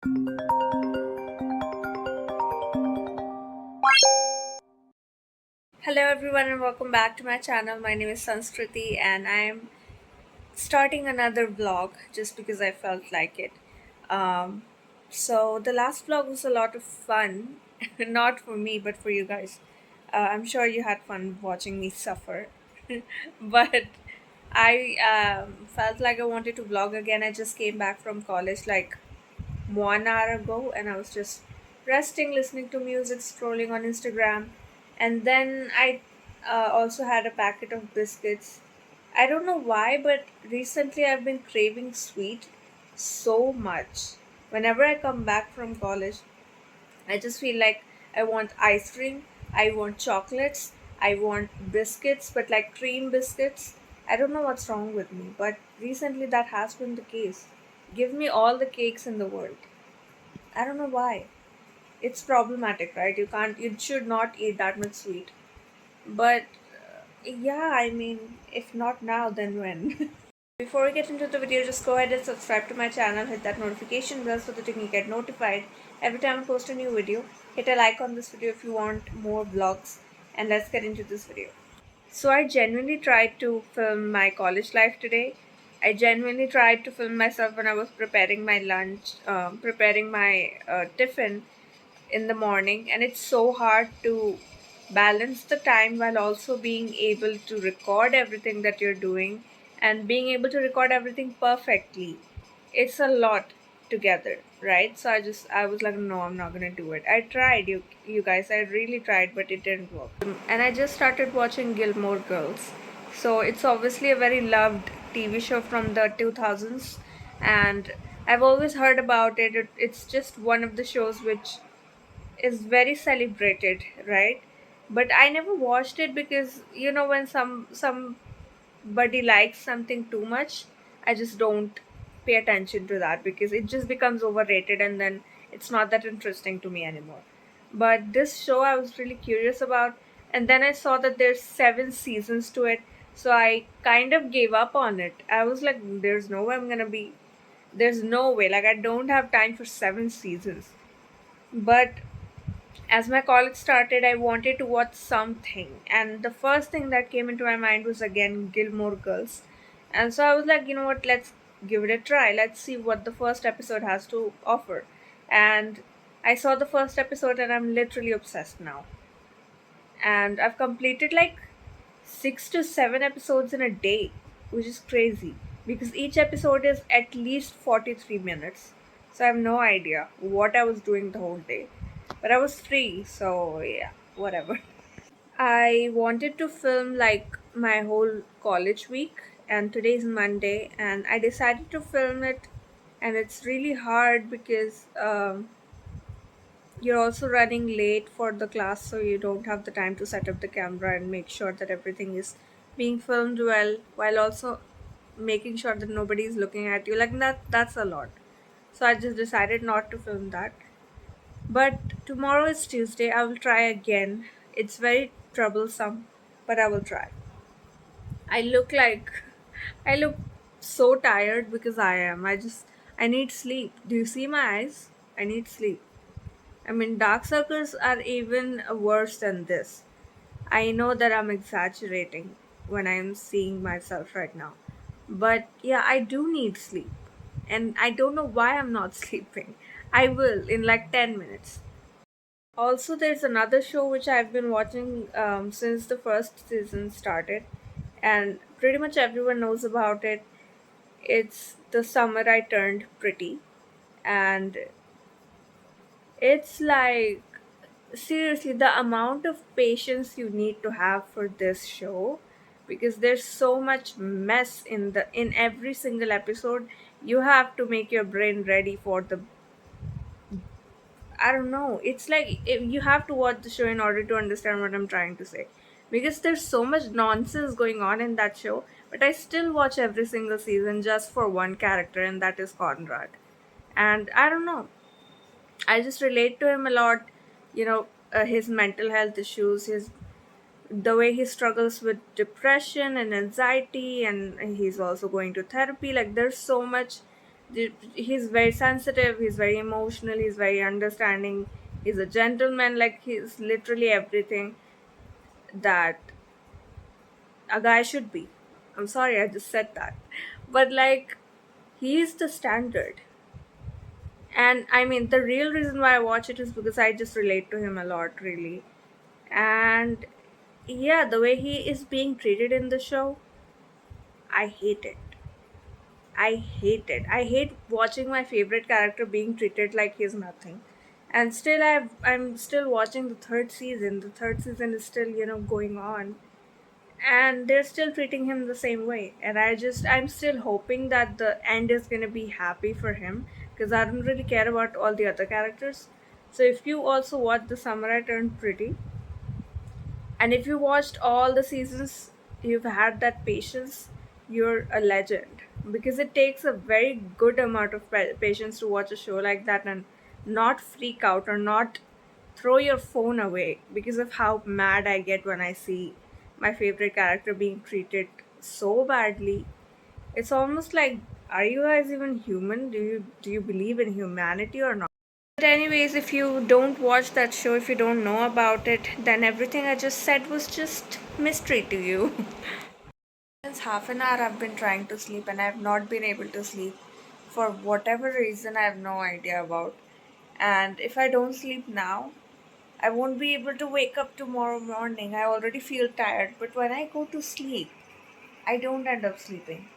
Hello everyone and welcome back to my channel. My name is Sanskriti and I'm starting another vlog just because I felt like it. Um, so the last vlog was a lot of fun, not for me but for you guys. I'm sure you had fun watching me suffer, but I felt like I wanted to vlog again. I just came back from college like 1 hour ago and I was just resting, listening to music, scrolling on Instagram. And then I also had a packet of biscuits. I don't know why, but recently I've been craving sweet so much. Whenever I come back from college, I just feel like I want ice cream, I want chocolates, I want biscuits, but like cream biscuits. I don't know what's wrong with me, but recently that has been the case. Give me all the cakes in the world. I don't know why. It's problematic, right? You should not eat that much sweet. But yeah, I mean, if not now, then when? Before we get into the video, just go ahead and subscribe to my channel, hit that notification bell so that you can get notified every time I post a new video. Hit a like on this video if you want more vlogs, and let's get into this video. So I genuinely tried to film my college life today. I genuinely tried to film myself when I was preparing my lunch, preparing my tiffin in the morning, and it's so hard to balance the time while also being able to record everything that you're doing and being able to record everything perfectly. It's a lot together, right? So I was like, no, I'm not gonna do it. I tried, you guys, I really tried, but it didn't work. And I just started watching Gilmore Girls. So it's obviously a very loved TV show from the 2000s, and I've always heard about it. It's just one of the shows which is very celebrated, right? But I never watched it because when somebody likes something too much, I just don't pay attention to that because it just becomes overrated and then it's not that interesting to me anymore. But this show I was really curious about, and then I saw that there's 7 seasons to it, so I kind of gave up on it. I was like, there's no way, like I don't have time for 7 seasons. But as my college started, I wanted to watch something, and the first thing that came into my mind was again Gilmore Girls. And so I was like, you know what, let's give it a try. Let's see what the first episode has to offer. And I saw the first episode, and I'm literally obsessed now. And I've completed like 6 to 7 episodes in a day, which is crazy because each episode is at least 43 minutes. So I have no idea what I was doing the whole day. But I was free, so yeah, whatever. I wanted to film like my whole college week, and today's Monday, and I decided to film it. And it's really hard because you're also running late for the class, so you don't have the time to set up the camera and make sure that everything is being filmed well, while also making sure that nobody is looking at you. Like that's a lot. So I just decided not to film that. But tomorrow is Tuesday. I will try again. It's very troublesome, but I will try. I look like I look so tired because I need sleep. Do you see my eyes? I need sleep. I mean, dark circles are even worse than this. I know that I'm exaggerating when I'm seeing myself right now. But yeah, I do need sleep. And I don't know why I'm not sleeping. I will in like 10 minutes. Also, there's another show which I've been watching since the first season started, and pretty much everyone knows about it. It's The Summer I Turned Pretty, and it's like seriously the amount of patience you need to have for this show, because there's so much mess in every single episode. You have to make your brain ready for the I don't know. It's like you have to watch the show in order to understand what I'm trying to say. Because there's so much nonsense going on in that show, but I still watch every single season just for one character, and that is Conrad. And I don't know. I just relate to him a lot. His mental health issues, his the way he struggles with depression and anxiety, and he's also going to therapy. Like there's so much He's very sensitive, he's very emotional, he's very understanding, he's a gentleman, like he's literally everything that a guy should be. I'm sorry, I just said that. But like, he's the standard. And I mean, the real reason why I watch it is because I just relate to him a lot, really. And yeah, the way he is being treated in the show, I hate it. I hate it. I hate watching my favorite character being treated like he's nothing. And still, I'm still watching the third season. The third season is still, going on, and they're still treating him the same way. And I'm still hoping that the end is gonna be happy for him, because I don't really care about all the other characters. So if you also watch The Summer I Turned Pretty, and if you watched all the seasons, you've had that patience, you're a legend. Because it takes a very good amount of patience to watch a show like that and not freak out or not throw your phone away because of how mad I get when I see my favorite character being treated so badly. It's almost like, are you guys even human? Do you believe in humanity or not? But anyways, if you don't watch that show, if you don't know about it, then everything I just said was just mystery to you. Since half an hour I've been trying to sleep and I've not been able to sleep for whatever reason I have no idea about. And if I don't sleep now, I won't be able to wake up tomorrow morning. I already feel tired, but when I go to sleep, I don't end up sleeping.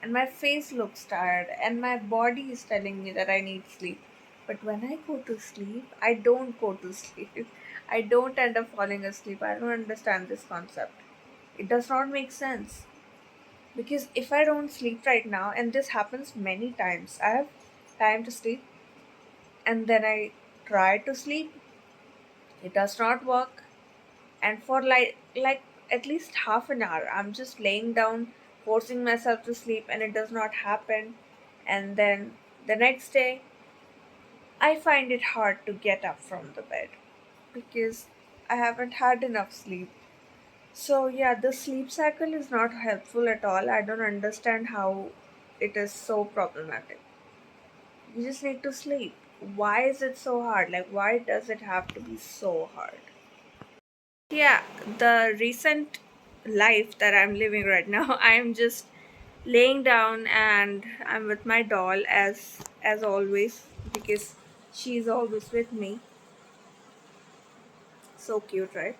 And my face looks tired, and my body is telling me that I need sleep. But when I go to sleep, I don't go to sleep. I don't end up falling asleep. I don't understand this concept. It does not make sense. Because if I don't sleep right now, and this happens many times, I have time to sleep, and then I try to sleep, it does not work. And for like at least half an hour, I'm just laying down, forcing myself to sleep, and it does not happen. And then the next day, I find it hard to get up from the bed because I haven't had enough sleep. So yeah, the sleep cycle is not helpful at all. I don't understand how it is so problematic. You just need to sleep. Why is it so hard? Like, why does it have to be so hard? Yeah, the recent life that I'm living right now, I'm just laying down and I'm with my doll as always, because she's always with me. So cute, right?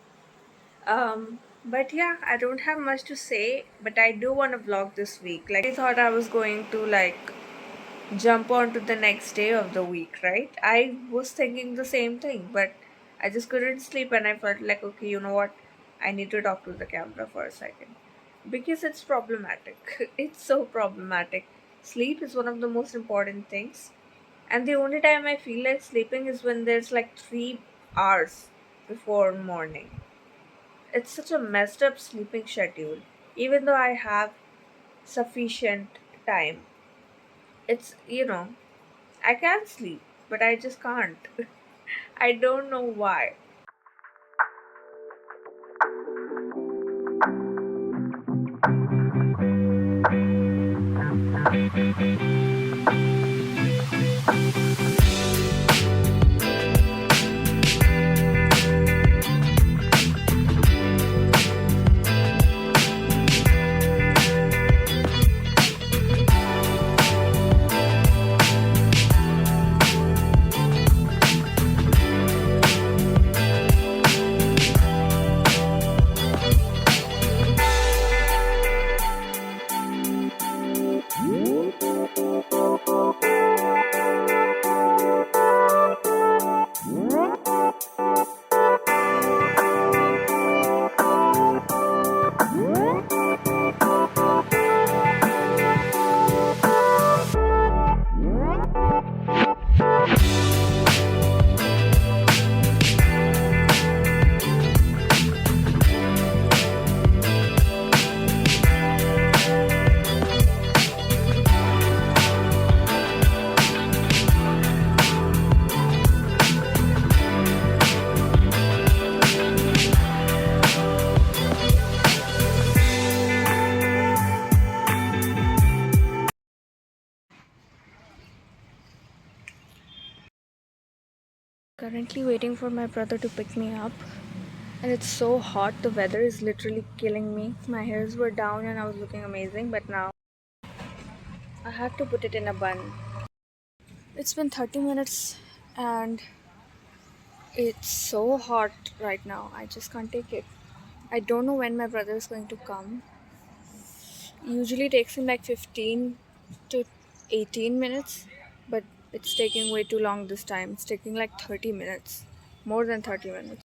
But yeah, I don't have much to say, but I do want to vlog this week. Like, I thought I was going to like jump on to the next day of the week, right? I was thinking the same thing, but I just couldn't sleep and I felt like, okay, you know what? I need to talk to the camera for a second. Because it's problematic. It's so problematic. Sleep is one of the most important things. And the only time I feel like sleeping is when there's like 3 hours before morning. It's such a messed up sleeping schedule. Even though I have sufficient time, it's, I can sleep, but I just can't. I don't know why. Currently waiting for my brother to pick me up, and it's so hot. The weather is literally killing me. My hairs were down and I was looking amazing, but now I have to put it in a bun. It's been 30 minutes and it's so hot right now. I just can't take it. I don't know when my brother is going to come. Usually takes him like 15 to 18 minutes, but it's taking way too long this time. It's taking like 30 minutes, more than 30 minutes.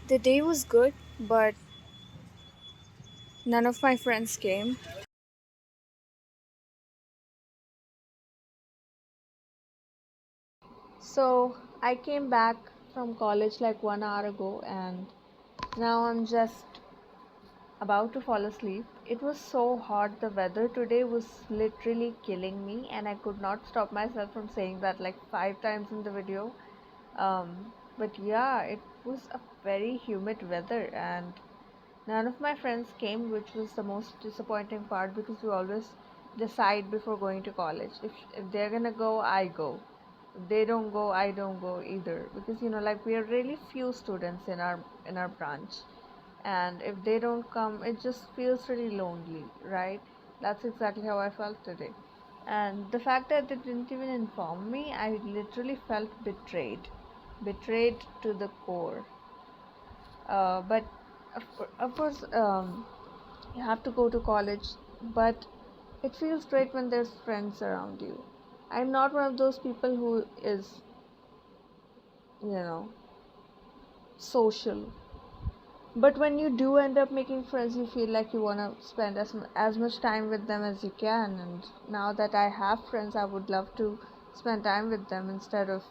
The day was good, but none of my friends came. So I came back from college like 1 hour ago, and now I'm just about to fall asleep. It was so hot. The weather today was literally killing me, and I could not stop myself from saying that like 5 times in the video. But yeah, it was a very humid weather, and none of my friends came, which was the most disappointing part because we always decide before going to college. If they're gonna go, I go. If they don't go, I don't go either. Because like we are really few students in our branch, and if they don't come, it just feels really lonely, right? That's exactly how I felt today. And the fact that they didn't even inform me, I literally felt betrayed to the core. But of course, you have to go to college, but it feels great when there's friends around you. I'm not one of those people who is, you know, social. But when you do end up making friends, you feel like you want to spend as much time with them as you can. And now that I have friends, I would love to spend time with them instead of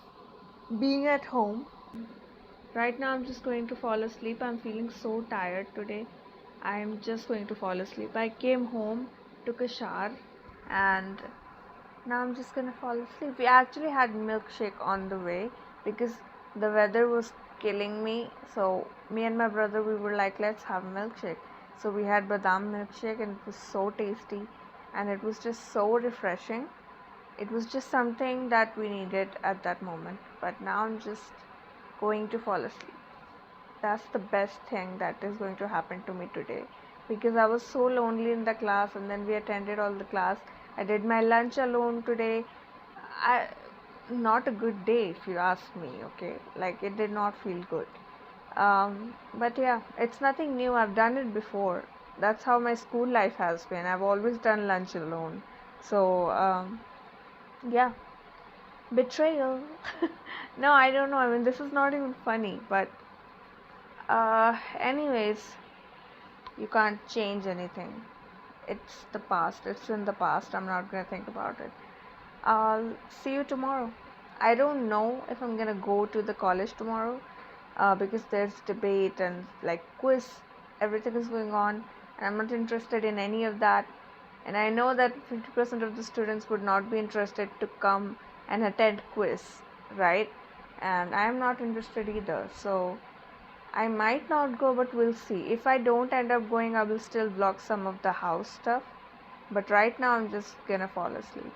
being at home. Right now, I'm just going to fall asleep. I'm feeling so tired today. I'm just going to fall asleep. I came home, took a shower, and now I'm just gonna fall asleep. We actually had milkshake on the way because the weather was killing me. So me and my brother, we were like, let's have milkshake. So we had badam milkshake, and it was so tasty, and it was just so refreshing. It was just something that we needed at that moment. But now I'm just going to fall asleep. That's the best thing that is going to happen to me today, because I was so lonely in the class, and then we attended all the class. I did my lunch alone today. I Not a good day if you ask me, okay? Like it did not feel good. But yeah, it's nothing new. I've done it before. That's how my school life has been. I've always done lunch alone. So yeah, betrayal. No, I don't know. I mean, this is not even funny, but anyways, you can't change anything. It's the past. It's in the past. I'm not gonna think about it. I'll see you tomorrow. I don't know if I'm gonna go to the college tomorrow, because there's debate and like quiz. Everything is going on, and I'm not interested in any of that. And I know that 50% of the students would not be interested to come and attend quiz, right? And I'm not interested either. So I might not go, but we'll see. If I don't end up going, I will still vlog some of the house stuff. But right now, I'm just gonna fall asleep.